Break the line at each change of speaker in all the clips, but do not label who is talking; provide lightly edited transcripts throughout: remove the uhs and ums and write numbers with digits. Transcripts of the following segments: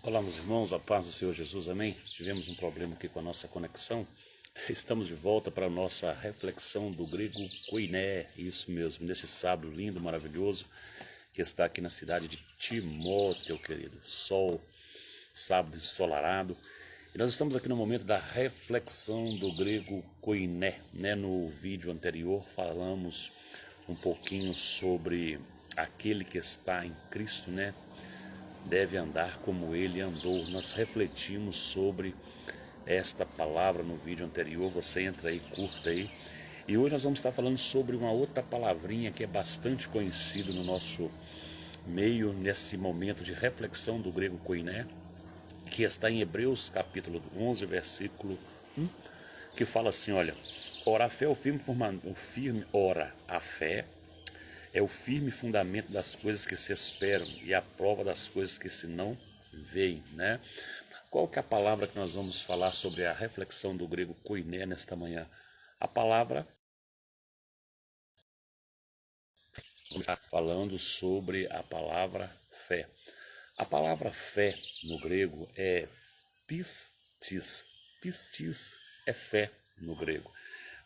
Olá, meus irmãos, a paz do Senhor Jesus, amém? Tivemos um problema aqui com a nossa conexão. Estamos de volta para a nossa reflexão do grego koiné, isso mesmo, nesse sábado lindo, maravilhoso, que está aqui na cidade de Timóteo, querido. Sol, sábado ensolarado. E nós estamos aqui no momento da reflexão do grego koiné, né? No vídeo anterior falamos um pouquinho sobre aquele que está em Cristo, né? Deve andar como ele andou. Nós refletimos sobre esta palavra no vídeo anterior, você entra aí, curta aí. E hoje nós vamos estar falando sobre uma outra palavrinha que é bastante conhecida no nosso meio, nesse momento de reflexão do grego koiné, que está em Hebreus capítulo 11, versículo 1, que fala assim, olha, ora a fé é a fé é o firme fundamento das coisas que se esperam e a prova das coisas que se não veem, né? Qual que é a palavra que nós vamos falar sobre a reflexão do grego koiné nesta manhã? A palavra, vamos estar falando sobre a palavra fé. A palavra fé no grego é pistis. Pistis é fé no grego.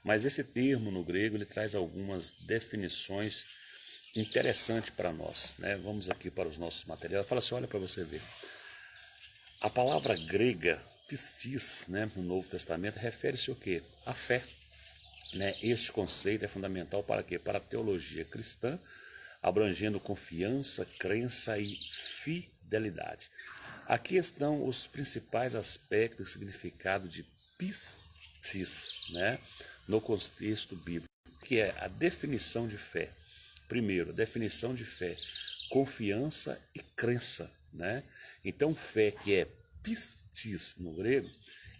Mas esse termo no grego ele traz algumas definições interessante para nós, né? Vamos aqui para os nossos materiais. Fala assim, olha para você ver. A palavra grega pistis, né, no Novo Testamento, refere-se ao quê? A fé, né? Este conceito é fundamental para quê? Para a teologia cristã, abrangendo confiança, crença e fidelidade. Aqui estão os principais aspectos e significado de pistis, né, no contexto bíblico, que é a definição de fé. Primeiro, definição de fé, confiança e crença, né? Então, fé, que é pistis no grego,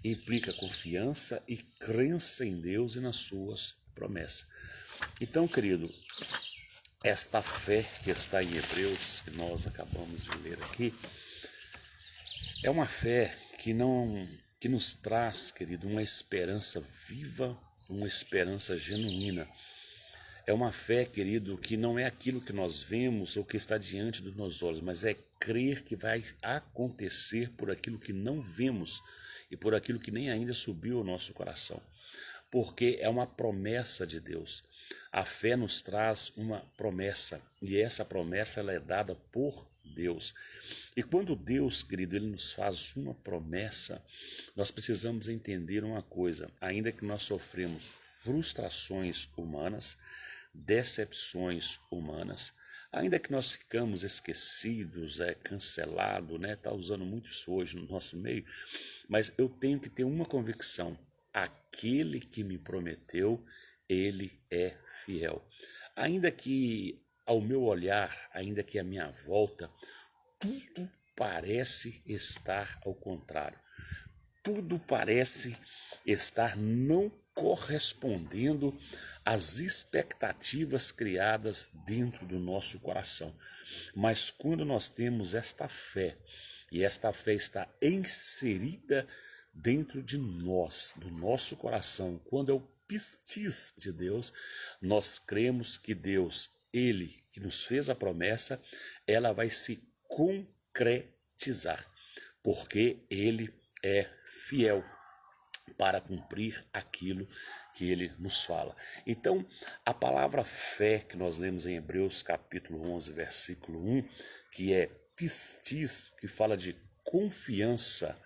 implica confiança e crença em Deus e nas suas promessas. Então, querido, esta fé que está em Hebreus, que nós acabamos de ler aqui, é uma fé que nos traz, querido, uma esperança viva, uma esperança genuína. É uma fé, querido, que não é aquilo que nós vemos ou que está diante dos nossos olhos, mas é crer que vai acontecer por aquilo que não vemos e por aquilo que nem ainda subiu ao nosso coração. Porque é uma promessa de Deus. A fé nos traz uma promessa e essa promessa ela é dada por Deus. E quando Deus, querido, ele nos faz uma promessa, nós precisamos entender uma coisa, ainda que nós sofremos frustrações humanas, decepções humanas, ainda que nós ficamos esquecidos, cancelado, né? Tá usando muito isso hoje no nosso meio, mas eu tenho que ter uma convicção, aquele que me prometeu, ele é fiel. Ainda que ao meu olhar, ainda que à minha volta, tudo parece estar ao contrário. Tudo parece estar não correspondendo às expectativas criadas dentro do nosso coração. Mas quando nós temos esta fé, e esta fé está inserida dentro de nós, do nosso coração, quando é o pistis de Deus, nós cremos que Deus, Ele que nos fez a promessa, ela vai se concretizar, porque Ele é fiel para cumprir aquilo que ele nos fala. Então, a palavra fé que nós lemos em Hebreus capítulo 11, versículo 1, que é pistis, que fala de confiança,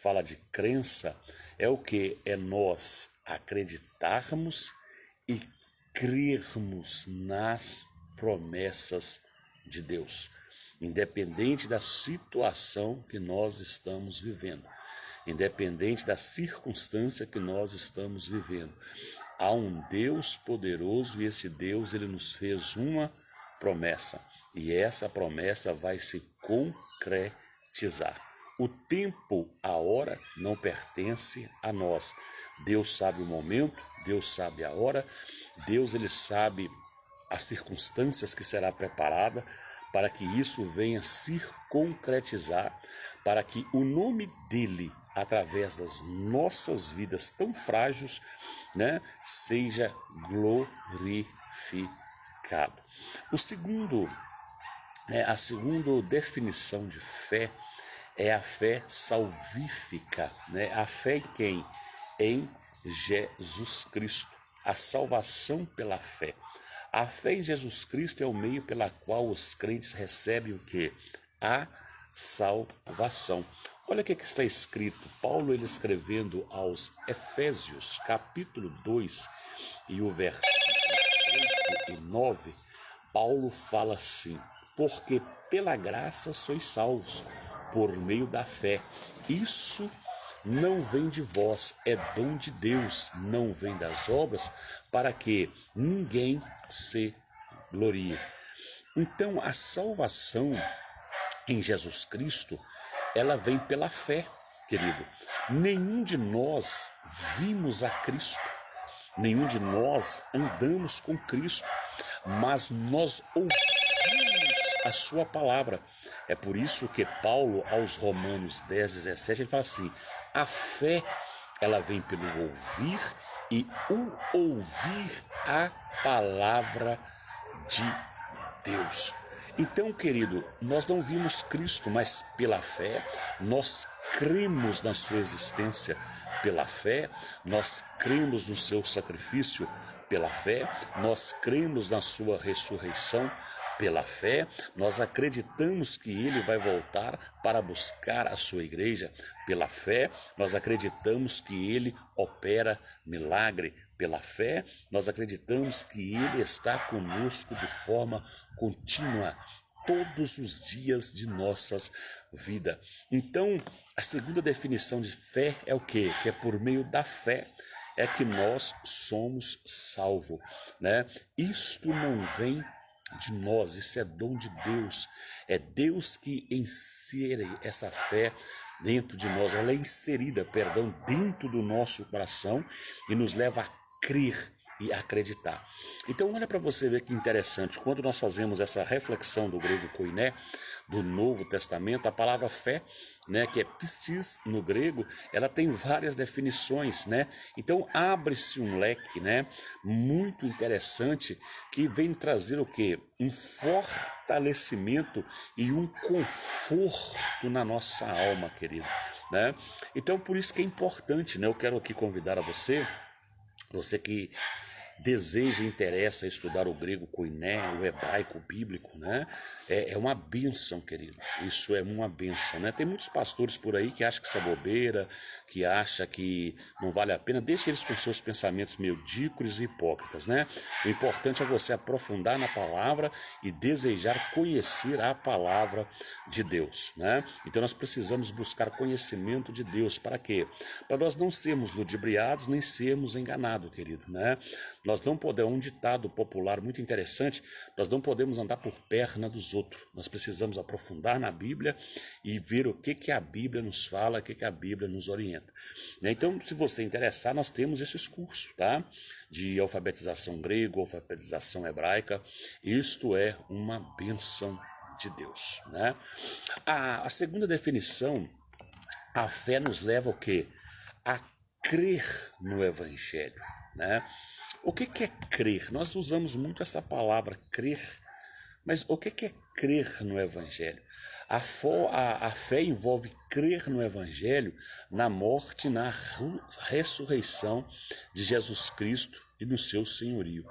fala de crença, é o que? É nós acreditarmos e crermos nas promessas de Deus, independente da situação que nós estamos vivendo. Independente da circunstância que nós estamos vivendo, há um Deus poderoso e esse Deus ele nos fez uma promessa e essa promessa vai se concretizar. O tempo, a hora não pertence a nós. Deus sabe o momento, Deus sabe a hora, Deus ele sabe as circunstâncias que será preparada para que isso venha se concretizar, para que o nome dele, através das nossas vidas tão frágeis, né, seja glorificado. A segunda definição de fé é a fé salvífica, né? A fé em quem? Em Jesus Cristo. A salvação pela fé. A fé em Jesus Cristo é o meio pela qual os crentes recebem o quê? A salvação. Olha o que está escrito. Paulo, ele escrevendo aos Efésios, capítulo 2, e o versículo 8 e 9, Paulo fala assim: porque pela graça sois salvos, por meio da fé. Isso não vem de vós, é dom de Deus, não vem das obras, para que ninguém se glorie. Então, a salvação em Jesus Cristo, ela vem pela fé, querido. Nenhum de nós vimos a Cristo, nenhum de nós andamos com Cristo, mas nós ouvimos a sua palavra. É por isso que Paulo, aos Romanos 10, 17, ele fala assim: a fé, ela vem pelo ouvir, e o ouvir a palavra de Deus. Então, querido, nós não vimos Cristo, mas pela fé, nós cremos na sua existência. Pela fé, nós cremos no seu sacrifício. Pela fé, nós cremos na sua ressurreição. Pela fé, nós acreditamos que ele vai voltar para buscar a sua igreja. Pela fé, nós acreditamos que ele opera milagre. Pela fé, nós acreditamos que ele está conosco de forma contínua, todos os dias de nossas vidas. Então, a segunda definição de fé é o quê? Que é por meio da fé é que nós somos salvos, né? Isto não vem de nós, isso é dom de Deus. É Deus que insere essa fé dentro de nós, ela é inserida, dentro do nosso coração e nos leva a crer e acreditar. Então olha para você ver que interessante, quando nós fazemos essa reflexão do grego koiné, do Novo Testamento, a palavra fé, né, que é pistis no grego, ela tem várias definições, né? Então abre-se um leque, né, muito interessante, que vem trazer o quê? Um fortalecimento e um conforto na nossa alma, querido, né? Então por isso que é importante, né? Eu quero aqui convidar a você que deseja e interessa estudar o grego koiné, o hebraico bíblico, né? É uma bênção, querido. Isso é uma bênção, né? Tem muitos pastores por aí que acham que isso é bobeira, que acham que não vale a pena. Deixa eles com seus pensamentos medíocres e hipócritas, né? O importante é você aprofundar na palavra e desejar conhecer a palavra de Deus, né? Então nós precisamos buscar conhecimento de Deus. Para quê? Para nós não sermos ludibriados nem sermos enganados, querido, né? Nós não podemos, um ditado popular muito interessante, nós não podemos andar por perna dos outros. Nós precisamos aprofundar na Bíblia e ver o que a Bíblia nos fala, o que a Bíblia nos orienta. Então, se você interessar, nós temos esses cursos, tá? De alfabetização grego, alfabetização hebraica. Isto é uma bênção de Deus, né? A segunda definição, a fé nos leva ao quê? A crer no Evangelho, né? O que é crer? Nós usamos muito essa palavra, crer, mas o que é crer no Evangelho? A fé envolve crer no Evangelho, na morte e na ressurreição de Jesus Cristo e no seu senhorio.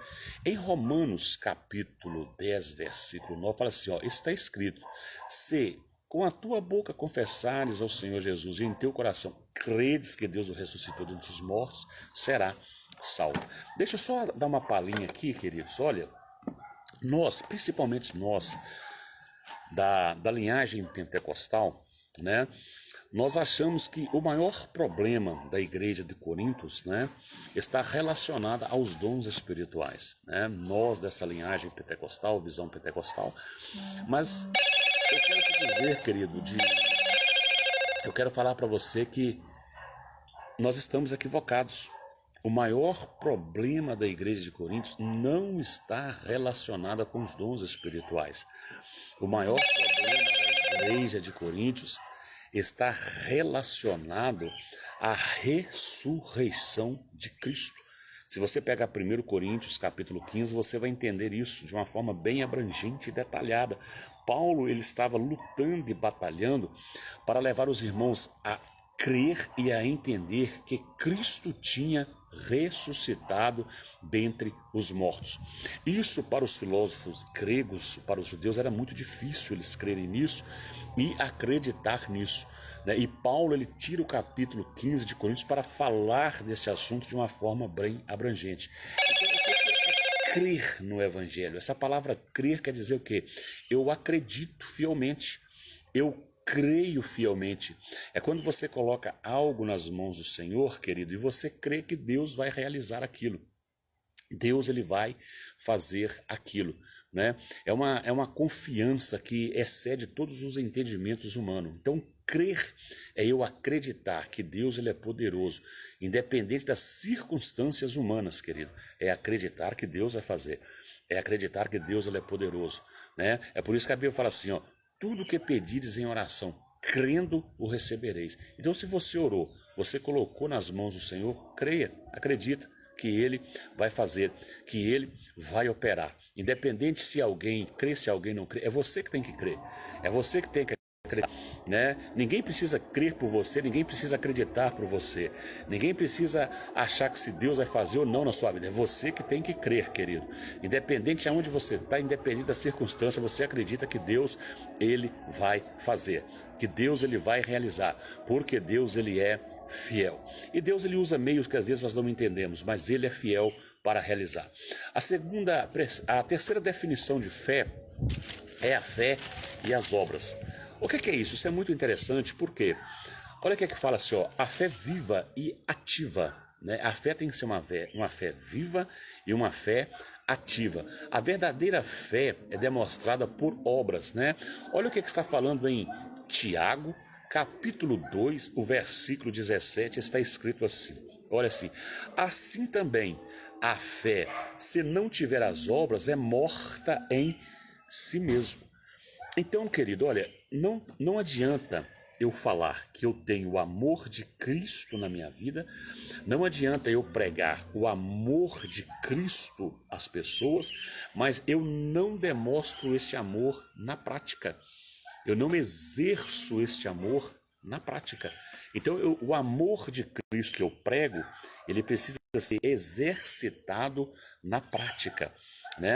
Em Romanos capítulo 10, versículo 9, fala assim, ó, está escrito: se com a tua boca confessares ao Senhor Jesus e em teu coração credes que Deus o ressuscitou dentre os mortos, será salvo. Deixa eu só dar uma palhinha aqui, queridos. Olha, nós, principalmente nós, da linhagem pentecostal, né? Nós achamos que o maior problema da igreja de Corintos, né, está relacionado aos dons espirituais, né? Nós dessa linhagem pentecostal, visão pentecostal. Mas eu quero te dizer, querido, eu quero falar para você que nós estamos equivocados. O maior problema da igreja de Corintos não está relacionado com os dons espirituais. O maior problema da igreja de Corintos está relacionado à ressurreição de Cristo. Se você pegar 1 Coríntios capítulo 15, você vai entender isso de uma forma bem abrangente e detalhada. Paulo, ele estava lutando e batalhando para levar os irmãos a crer e a entender que Cristo tinha ressuscitado dentre os mortos. Isso para os filósofos gregos, para os judeus, era muito difícil eles crerem nisso e acreditar nisso. E Paulo, ele tira o capítulo 15 de Coríntios para falar desse assunto de uma forma bem abrangente. Crer no Evangelho. Essa palavra crer quer dizer o quê? Eu acredito fielmente, eu creio fielmente. É quando você coloca algo nas mãos do Senhor, querido, e você crê que Deus vai realizar aquilo. Deus, ele vai fazer aquilo. Né? É uma confiança que excede todos os entendimentos humanos. Então, crer é eu acreditar que Deus, ele é poderoso, independente das circunstâncias humanas, querido. É acreditar que Deus vai fazer. É acreditar que Deus, ele é poderoso. Né? É por isso que a Bíblia fala assim, ó, tudo que pedires em oração, crendo o recebereis. Então, se você orou, você colocou nas mãos do Senhor, creia, acredita que ele vai fazer, que ele vai operar. Independente se alguém crê, se alguém não crê, é você que tem que crer. É você que tem que acreditar, né? Ninguém precisa crer por você, ninguém precisa acreditar por você. Ninguém precisa achar que se Deus vai fazer ou não na sua vida. É você que tem que crer, querido. Independente de onde você está, independente da circunstância, você acredita que Deus, ele vai fazer. Que Deus, ele vai realizar. Porque Deus, ele é fiel. E Deus, ele usa meios que às vezes nós não entendemos, mas ele é fiel para realizar. A terceira definição de fé é a fé e as obras. O que é isso? Isso é muito interessante porque, olha o que é que fala assim, ó, a fé viva e ativa. Né? A fé tem que ser uma fé viva e uma fé ativa. A verdadeira fé é demonstrada por obras. Né? Olha o que está falando em Tiago, capítulo 2, o versículo 17, está escrito assim. Olha assim, assim também a fé, se não tiver as obras, é morta em si mesmo. Então, querido, olha, não adianta eu falar que eu tenho o amor de Cristo na minha vida, não adianta eu pregar o amor de Cristo às pessoas, mas eu não demonstro esse amor na prática. Eu não exerço este amor na prática. Então, o amor de Cristo que eu prego, ele precisa ser exercitado na prática. Né?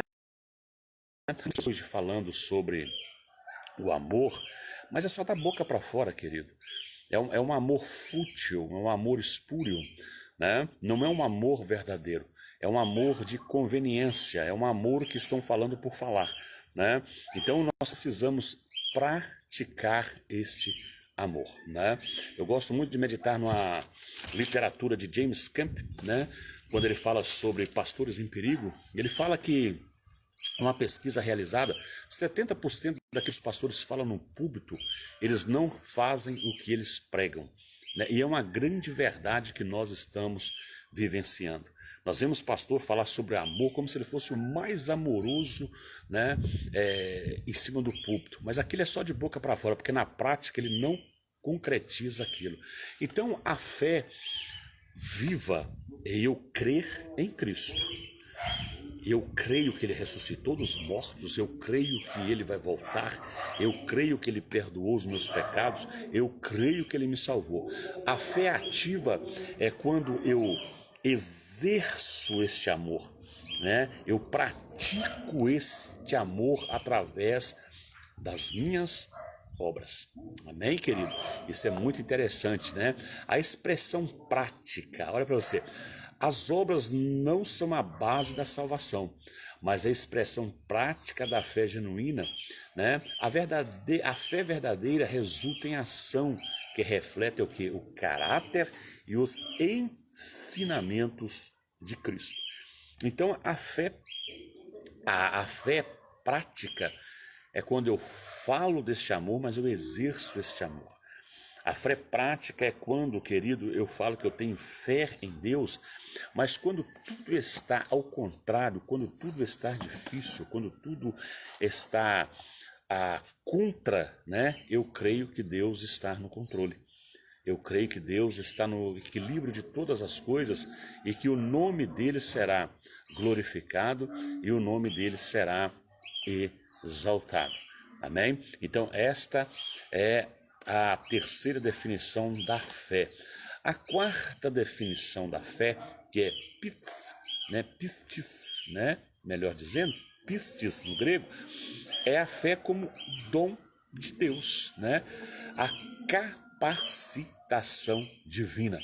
Hoje falando sobre o amor, mas é só da boca para fora, querido. É um amor fútil, é um amor espúrio. Né? Não é um amor verdadeiro. É um amor de conveniência, é um amor que estão falando por falar. Né? Então, nós precisamos praticar este amor. Né? Eu gosto muito de meditar numa literatura de James Camp, né? Quando ele fala sobre pastores em perigo. Ele fala que uma pesquisa realizada, 70% daqueles pastores falam no púlpito, eles não fazem o que eles pregam. Né? E é uma grande verdade que nós estamos vivenciando. Nós vemos pastor falar sobre amor como se ele fosse o mais amoroso, né, em cima do púlpito. Mas aquilo é só de boca para fora, porque na prática ele não concretiza aquilo. Então a fé viva é eu crer em Cristo. Eu creio que ele ressuscitou dos mortos, eu creio que ele vai voltar, eu creio que ele perdoou os meus pecados, eu creio que ele me salvou. A fé ativa é quando eu exerço este amor, né? Eu pratico este amor através das minhas obras. Amém, querido? Isso é muito interessante, né? A expressão prática, olha para você. As obras não são a base da salvação, mas a expressão prática da fé genuína, né? A fé verdadeira resulta em ação que reflete o que? O caráter e os ensinamentos de Cristo. Então, a fé prática é quando eu falo deste amor, mas eu exerço este amor. A fé prática é quando, querido, eu falo que eu tenho fé em Deus, mas quando tudo está ao contrário, quando tudo está difícil, quando tudo está contra, né? Eu creio que Deus está no controle. Eu creio que Deus está no equilíbrio de todas as coisas e que o nome dele será glorificado e o nome dele será exaltado. Amém? Então, esta é a terceira definição da fé. A quarta definição da fé, que é pistis, melhor dizendo, pistis no grego, é a fé como dom de Deus, a capacitação divina.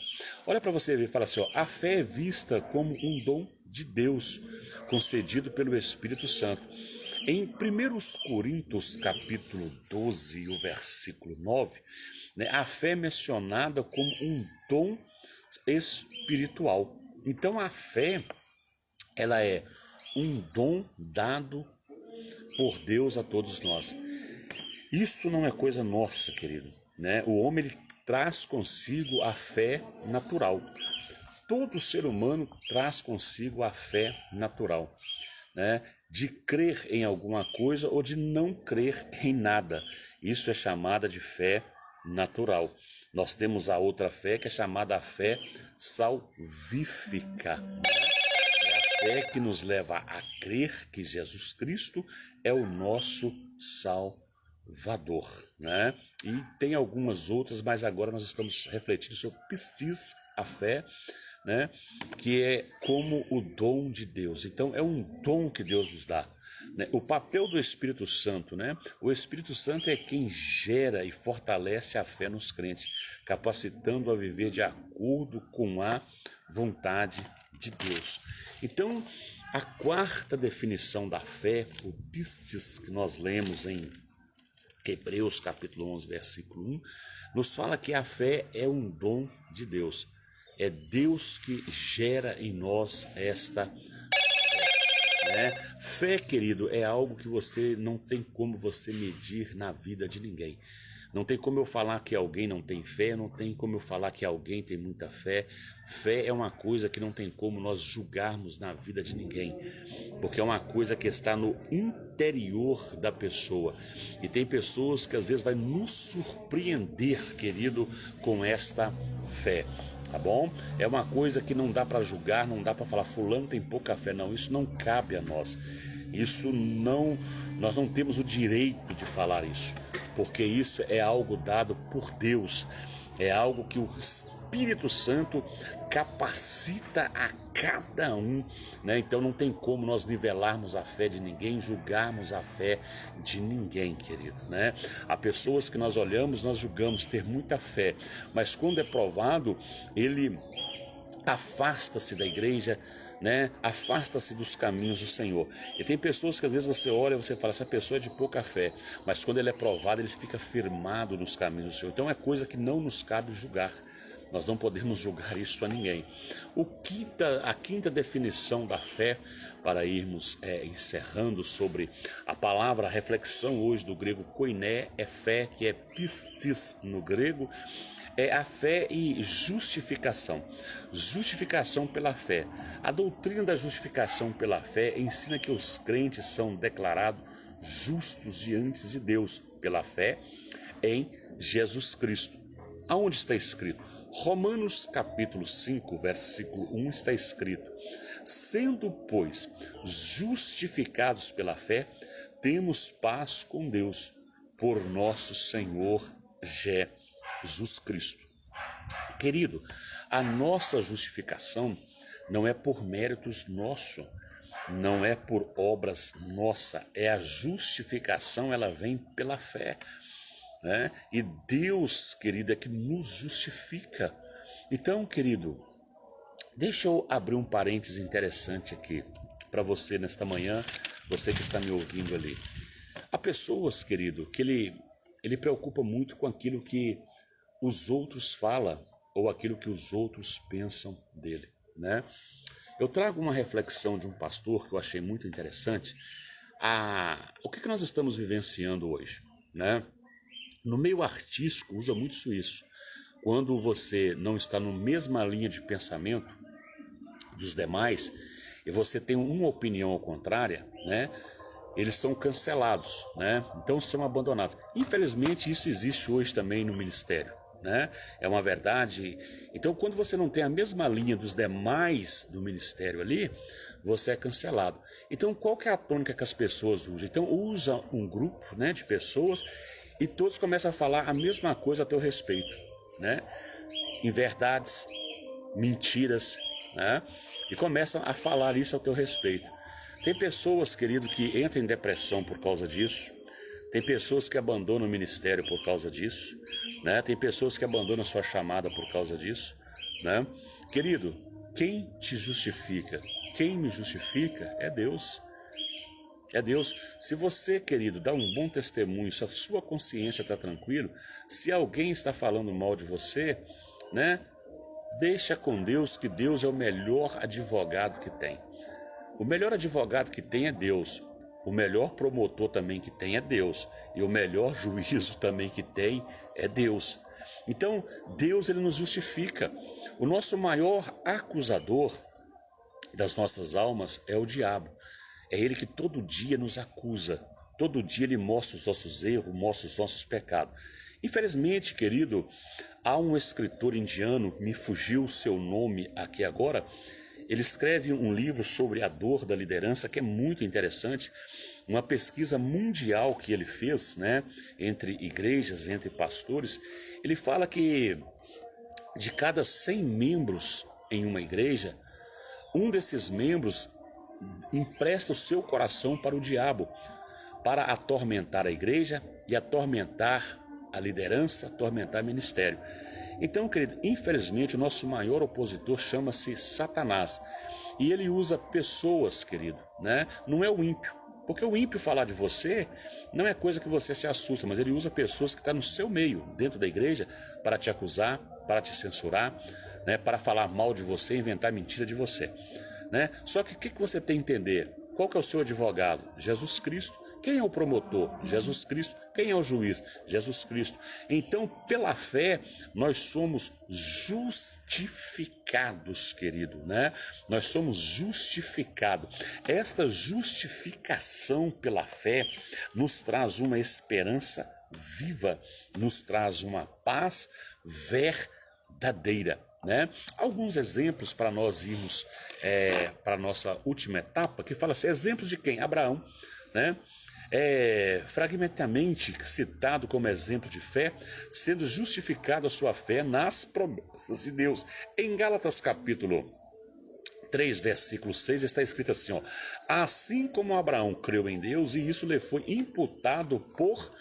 Olha para você ver e fala assim, a fé é vista como um dom de Deus, concedido pelo Espírito Santo. Em 1 Coríntios capítulo 12, o versículo 9, a fé é mencionada como um dom espiritual. Então a fé, ela é um dom dado por Deus a todos nós. Isso não é coisa nossa, querido, O homem ele traz consigo a fé natural. Todo ser humano traz consigo a fé natural, de crer em alguma coisa ou de não crer em nada. Isso é chamada de fé natural. Nós temos a outra fé que é chamada a fé salvífica. É a fé que nos leva a crer que Jesus Cristo é o nosso Salvador. E tem algumas outras, mas agora nós estamos refletindo sobre pistis, a fé, que é como o dom de Deus. Então é um dom que Deus nos dá. O papel do Espírito Santo, O Espírito Santo é quem gera e fortalece a fé nos crentes, capacitando a viver de acordo com a vontade de Deus. Então, a quarta definição da fé, o pistis, que nós lemos em Hebreus capítulo 11, versículo 1, nos fala que a fé é um dom de Deus. É Deus que gera em nós esta fé. Fé, querido, é algo que você não tem como você medir na vida de ninguém. Não tem como eu falar que alguém não tem fé, não tem como eu falar que alguém tem muita fé. Fé é uma coisa que não tem como nós julgarmos na vida de ninguém, porque é uma coisa que está no interior da pessoa. E tem pessoas que às vezes vai nos surpreender, querido, com esta fé. Tá bom? É uma coisa que não dá para julgar, não dá para falar fulano tem pouca fé, não, isso não cabe a nós. Nós não temos o direito de falar isso, porque isso é algo dado por Deus, é algo que o Espírito Santo capacita a cada um, Então não tem como nós nivelarmos a fé de ninguém, julgarmos a fé de ninguém, querido, Há pessoas que nós olhamos, nós julgamos ter muita fé, mas quando é provado, ele afasta-se da igreja, afasta-se dos caminhos do Senhor. E tem pessoas que às vezes você olha e você fala, essa pessoa é de pouca fé, mas quando ele é provado, ele fica firmado nos caminhos do Senhor. Então é coisa que não nos cabe julgar. Nós não podemos julgar isso a ninguém. A quinta definição da fé, para irmos encerrando sobre a palavra, a reflexão hoje do grego koiné, é fé, que é pistis no grego, é a fé e justificação. Justificação pela fé. A doutrina da justificação pela fé ensina que os crentes são declarados justos diante de Deus pela fé em Jesus Cristo. Aonde está escrito? Romanos capítulo 5, versículo 1 está escrito: sendo, pois, justificados pela fé, temos paz com Deus, por nosso Senhor Jesus Cristo. Querido, a nossa justificação não é por méritos nossos, não é por obras nossas, é a justificação, ela vem pela fé. E Deus, querido, é que nos justifica. Então, querido, deixa eu abrir um parêntese interessante aqui para você nesta manhã, você que está me ouvindo ali. Há pessoas, querido, que ele preocupa muito com aquilo que os outros falam ou aquilo que os outros pensam dele, Eu trago uma reflexão de um pastor que eu achei muito interessante. O que nós estamos vivenciando hoje, No meio artístico usa muito isso. Quando você não está na mesma linha de pensamento dos demais e você tem uma opinião ao contrária, eles são cancelados, Então são abandonados. Infelizmente isso existe hoje também no ministério, né? É uma verdade. Então, quando você não tem a mesma linha dos demais do ministério ali, você é cancelado. Então, qual que é a tônica que as pessoas usam? Então, usa um grupo, né, de pessoas e todos começam a falar a mesma coisa a teu respeito, né? Inverdades, mentiras, né? E começam a falar isso ao teu respeito. Tem pessoas, querido, que entram em depressão por causa disso. Tem pessoas que abandonam o ministério por causa disso, né? Tem pessoas que abandonam a sua chamada por causa disso, né? Querido, quem te justifica? Quem me justifica é Deus. É Deus. Se você, querido, dá um bom testemunho, se a sua consciência está tranquila, se alguém está falando mal de você, né? Deixa com Deus, que Deus é o melhor advogado que tem. O melhor advogado que tem é Deus. O melhor promotor também que tem é Deus. E o melhor juízo também que tem é Deus. Então, Deus, ele nos justifica. O nosso maior acusador das nossas almas é o diabo. É ele que todo dia nos acusa. Todo dia ele mostra os nossos erros, mostra os nossos pecados. Infelizmente, querido, há um escritor indiano, me fugiu o seu nome aqui agora. Ele escreve um livro sobre a dor da liderança que é muito interessante, uma pesquisa mundial que ele fez, né, entre igrejas, entre pastores. Ele fala que de cada 100 membros em uma igreja, um desses membros empresta o seu coração para o diabo, para atormentar a igreja e atormentar a liderança, atormentar o ministério. Então, querido, infelizmente o nosso maior opositor chama-se Satanás. E ele usa pessoas, querido, né? Não é o ímpio. Porque o ímpio falar de você não é coisa que você se assusta, mas ele usa pessoas que estão no seu meio, dentro da igreja, para te acusar, para te censurar, né? Para falar mal de você, inventar mentira de você, né? Só que o que você tem que entender? Qual que é o seu advogado? Jesus Cristo. Quem é o promotor? Jesus Cristo. Quem é o juiz? Jesus Cristo. Então, pela fé, nós somos justificados, querido, né? Nós somos justificados. Esta justificação pela fé nos traz uma esperança viva, nos traz uma paz verdadeira, né? Alguns exemplos para nós irmos para a nossa última etapa, que fala assim, exemplos de quem? Abraão, né? Fragmentamente citado como exemplo de fé, sendo justificado a sua fé nas promessas de Deus. Em Gálatas capítulo 3, versículo 6, está escrito assim, ó, assim como Abraão creu em Deus e isso lhe foi imputado por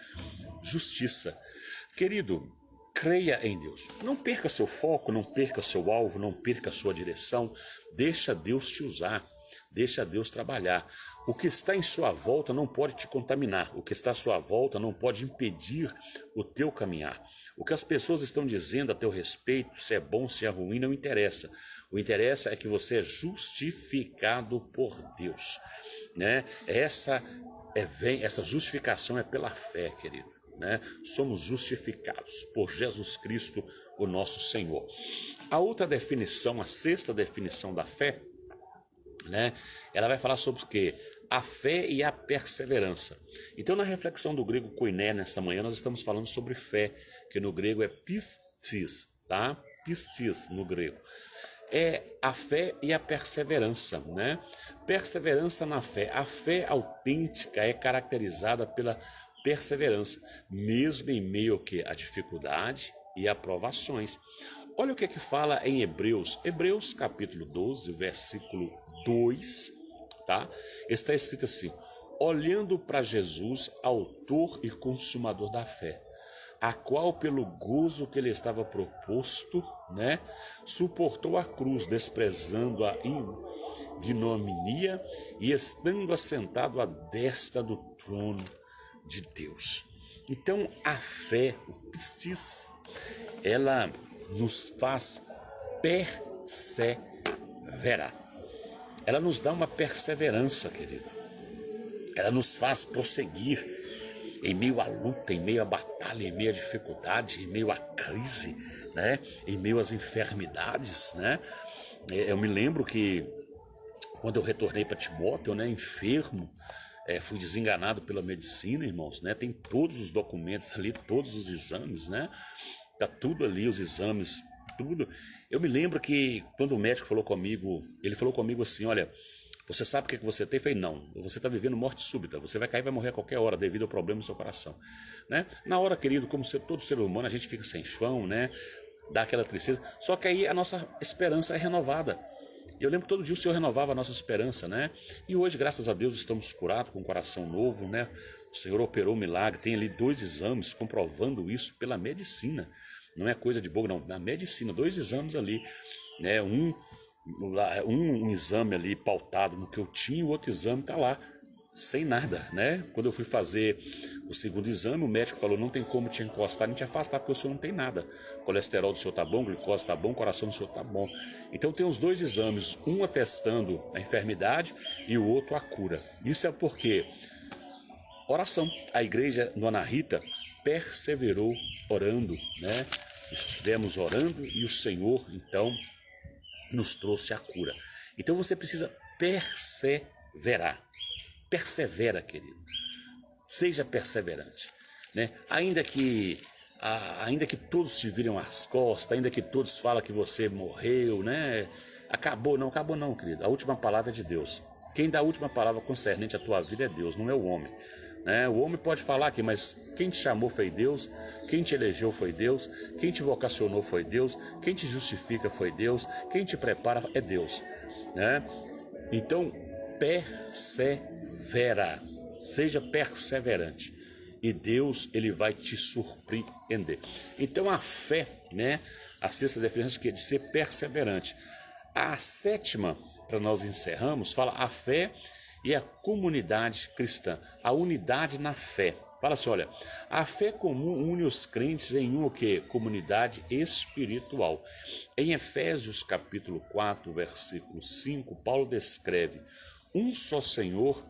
justiça. Querido, creia em Deus. Não perca seu foco, não perca seu alvo, não perca sua direção. Deixa Deus te usar, deixa Deus trabalhar. O que está em sua volta não pode te contaminar. O que está à sua volta não pode impedir o teu caminhar. O que as pessoas estão dizendo a teu respeito, se é bom, se é ruim, não interessa. O interessa é que você é justificado por Deus, né? Essa justificação é pela fé, querido, né? Somos justificados por Jesus Cristo, o nosso Senhor. A outra definição, a sexta definição da fé, né? Ela vai falar sobre o quê? A fé e a perseverança. Então, na reflexão do grego koiné, nesta manhã, nós estamos falando sobre fé, que no grego é pistis, tá? Pistis no grego. É a fé e a perseverança, né? Perseverança na fé. A fé autêntica é caracterizada pela perseverança, mesmo em meio à dificuldade e a provações. Olha o que fala em Hebreus. Hebreus capítulo 12, versículo 2, tá? Está escrito assim, olhando para Jesus, autor e consumador da fé, a qual pelo gozo que lhe estava proposto, né, suportou a cruz, desprezando a ignomínia e estando assentado à destra do trono de Deus. Então a fé, o pistis, ela nos faz perseverar. Ela nos dá uma perseverança, querido. Ela nos faz prosseguir em meio à luta, em meio à batalha, em meio à dificuldade, em meio à crise, né? Em meio às enfermidades, né? Eu me lembro que quando eu retornei para Timóteo, né, enfermo, fui desenganado pela medicina, irmãos, né? Tem todos os documentos ali, todos os exames, né? Tá tudo ali, os exames, tudo. Eu me lembro que quando o médico falou comigo, ele falou comigo assim, olha, você sabe o que você tem? Eu falei, não, você está vivendo morte súbita, você vai cair e vai morrer a qualquer hora devido ao problema no seu coração. Né? Na hora, querido, como todo ser humano, a gente fica sem chão, né? Dá aquela tristeza, só que aí a nossa esperança é renovada. Eu lembro que todo dia o Senhor renovava a nossa esperança, né? E hoje, graças a Deus, estamos curados com um coração novo, né? O Senhor operou um milagre, tem ali 2 exames comprovando isso pela medicina. Não é coisa de boa, não. Na medicina, 2 exames ali, né? Um exame ali pautado no que eu tinha, o outro exame tá lá, sem nada, né? Quando eu fui fazer o segundo exame, o médico falou, não tem como te encostar nem te afastar, porque o senhor não tem nada. O colesterol do senhor tá bom, glicose tá bom, o coração do senhor tá bom. Então tem os 2 exames, um atestando a enfermidade e o outro a cura. Isso é porque oração. A igreja Dona Rita perseverou orando, né? Estivemos orando e o Senhor, então, nos trouxe a cura. Então você precisa perseverar. Persevera, querido. Seja perseverante, né? Ainda que todos te viram as costas, ainda que todos falam que você morreu, né? Acabou não, querido. A última palavra é de Deus. Quem dá a última palavra concernente à tua vida é Deus, não é o homem, né? O homem pode falar aqui, mas quem te chamou foi Deus, quem te elegeu foi Deus, quem te vocacionou foi Deus, quem te justifica foi Deus, quem te prepara é Deus, né? Então, persevera, seja perseverante e Deus ele vai te surpreender. Então a fé, né? A sexta definição que é de ser perseverante. A sétima, para nós encerramos, fala a fé e a comunidade cristã, a unidade na fé. Fala assim, olha, a fé comum une os crentes em uma comunidade espiritual. Em Efésios capítulo 4, versículo 5, Paulo descreve um só Senhor,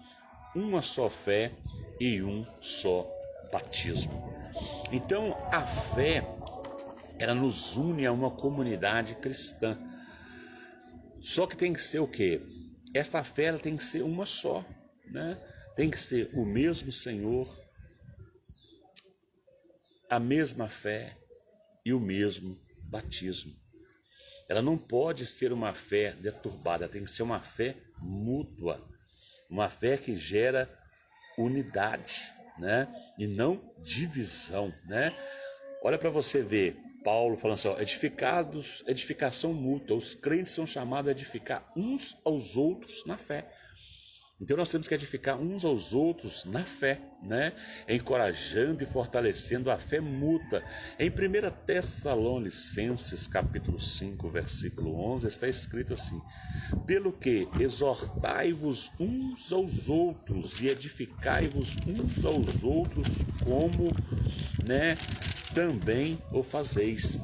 uma só fé e um só batismo. Então a fé, ela nos une a uma comunidade cristã. Só que tem que ser o quê? Esta fé ela tem que ser uma só, né? Tem que ser o mesmo Senhor, a mesma fé e o mesmo batismo. Ela não pode ser uma fé deturbada, tem que ser uma fé mútua, uma fé que gera unidade, né? E não divisão, né? Olha para você ver, Paulo falando assim, ó, edificação mútua, os crentes são chamados a edificar uns aos outros na fé. Então nós temos que edificar uns aos outros na fé, né? Encorajando e fortalecendo a fé mútua. Em 1 Tessalonicenses, capítulo 5, versículo 11, está escrito assim, pelo que exortai-vos uns aos outros e edificai-vos uns aos outros como, né, também o fazeis.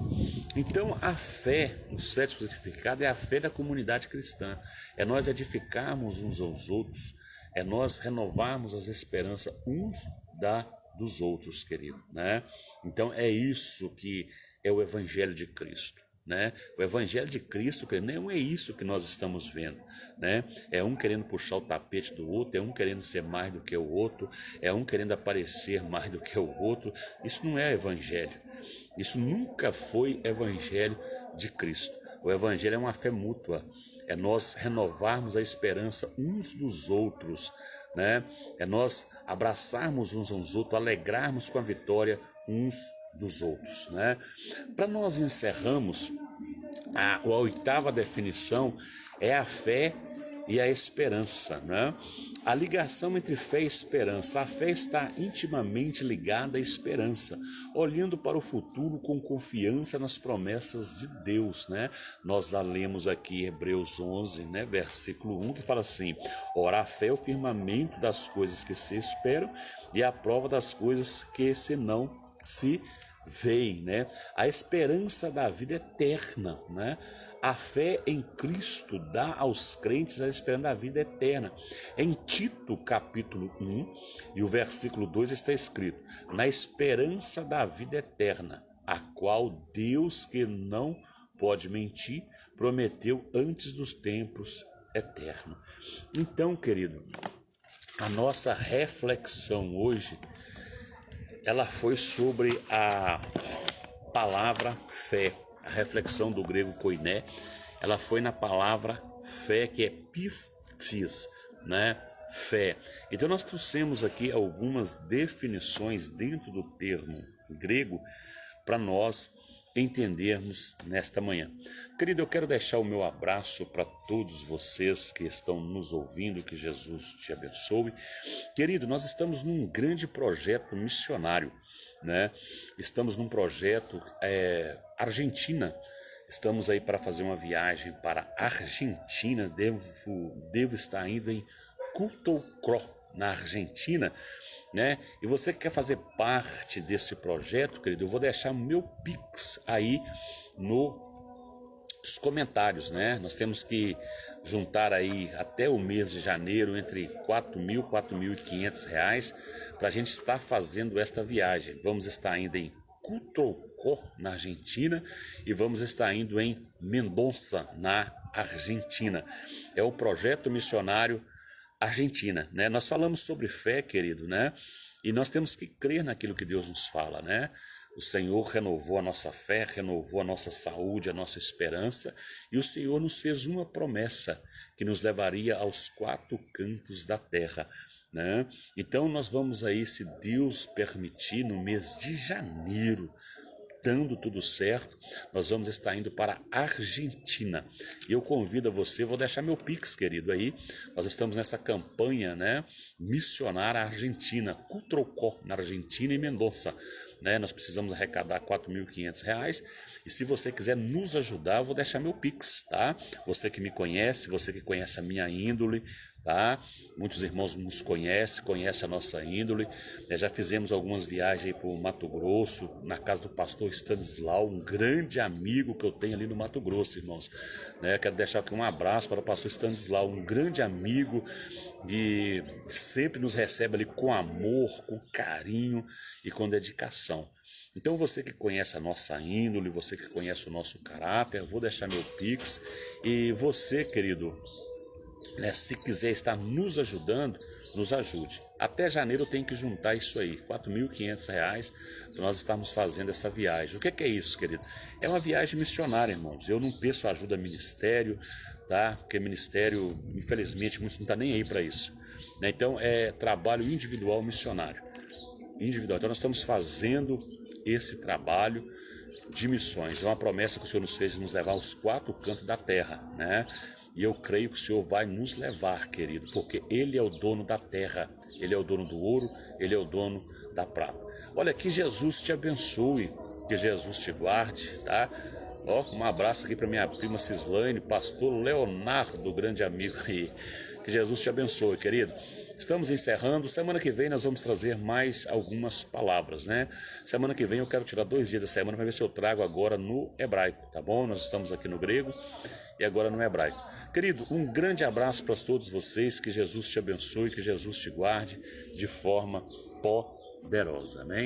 Então a fé, o sétimo significado é a fé da comunidade cristã. É nós edificarmos uns aos outros, é nós renovarmos as esperanças uns dos outros, querido, né? Então é isso que é o Evangelho de Cristo, né? O Evangelho de Cristo, querido, não é isso que nós estamos vendo, né? É um querendo puxar o tapete do outro, é um querendo ser mais do que o outro, é um querendo aparecer mais do que o outro. Isso não é Evangelho. Isso nunca foi Evangelho de Cristo. O Evangelho é uma fé mútua. É nós renovarmos a esperança uns dos outros, né? É nós abraçarmos uns aos outros, alegrarmos com a vitória uns dos outros, né? Para nós encerramos, a oitava definição é a fé e a esperança, né? A ligação entre fé e esperança. A fé está intimamente ligada à esperança, olhando para o futuro com confiança nas promessas de Deus, né? Nós já lemos aqui Hebreus 11, né, versículo 1, que fala assim, ora, a fé é o firmamento das coisas que se esperam e a prova das coisas que se não se veem, né? A esperança da vida eterna, né? A fé em Cristo dá aos crentes a esperança da vida eterna. Em Tito, capítulo 1, e o versículo 2 está escrito, na esperança da vida eterna, a qual Deus, que não pode mentir, prometeu antes dos tempos eternos. Então, querido, a nossa reflexão hoje, ela foi sobre palavra fé. A reflexão do grego koiné, ela foi na palavra fé, que é pistis, né? Fé. Então nós trouxemos aqui algumas definições dentro do termo grego para nós entendermos nesta manhã. Querido, eu quero deixar o meu abraço para todos vocês que estão nos ouvindo, que Jesus te abençoe. Querido, nós estamos num grande projeto missionário, né? Estamos num projeto Argentina. Estamos aí para fazer uma viagem para a Argentina. Devo estar indo em Cutocró, na Argentina, né? E você que quer fazer parte desse projeto, querido, eu vou deixar meu Pix aí nos comentários, né? Nós temos que juntar aí até o mês de janeiro entre R$4.000 e R$4.500 para a gente estar fazendo esta viagem. Vamos estar indo em Cutocró, na Argentina, e vamos estar indo em Mendonça, na Argentina. É o projeto missionário Argentina, né? Nós falamos sobre fé, querido, né? E nós temos que crer naquilo que Deus nos fala, né? O Senhor renovou a nossa fé, renovou a nossa saúde, a nossa esperança, e o Senhor nos fez uma promessa que nos levaria aos 4 cantos da terra, né? Então nós vamos aí, se Deus permitir, no mês de janeiro, dando tudo certo, nós vamos estar indo para a Argentina. E eu convido a você, vou deixar meu Pix, querido, aí. Nós estamos nessa campanha, né, missionária argentina, Cutocró, na Argentina, e Mendonça, né? Nós precisamos arrecadar R$4.500. E se você quiser nos ajudar, eu vou deixar meu Pix, tá? Você que me conhece, você que conhece a minha índole, tá? Muitos irmãos nos conhecem a nossa índole, né? Já fizemos algumas viagens para o Mato Grosso, na casa do pastor Stanislau, um grande amigo que eu tenho ali no Mato Grosso, irmãos, né? Quero deixar aqui um abraço para o pastor Stanislau, um grande amigo que sempre nos recebe ali com amor, com carinho e com dedicação. Então você que conhece a nossa índole, você que conhece o nosso caráter, eu vou deixar meu Pix. E você, querido, né, se quiser estar nos ajudando, nos ajude. Até janeiro eu tenho que juntar isso aí, R$4.500, para nós estarmos fazendo essa viagem. O que é isso, querido? É uma viagem missionária, irmãos. Eu não peço ajuda a ministério, tá? Porque ministério, infelizmente, muitos não estão nem aí para isso, né? Então é trabalho individual missionário. Individual. Então nós estamos fazendo esse trabalho de missões. É uma promessa que o Senhor nos fez de nos levar aos 4 cantos da terra, né? E eu creio que o Senhor vai nos levar, querido, porque Ele é o dono da terra, Ele é o dono do ouro, Ele é o dono da prata. Olha, que Jesus te abençoe, que Jesus te guarde, tá? Ó, um abraço aqui para minha prima Cislaine, pastor Leonardo, grande amigo aí. Que Jesus te abençoe, querido. Estamos encerrando. Semana que vem nós vamos trazer mais algumas palavras, né? Semana que vem eu quero tirar 2 dias da semana para ver se eu trago agora no hebraico, tá bom? Nós estamos aqui no grego e agora no hebraico. Querido, um grande abraço para todos vocês. Que Jesus te abençoe, que Jesus te guarde de forma poderosa. Amém?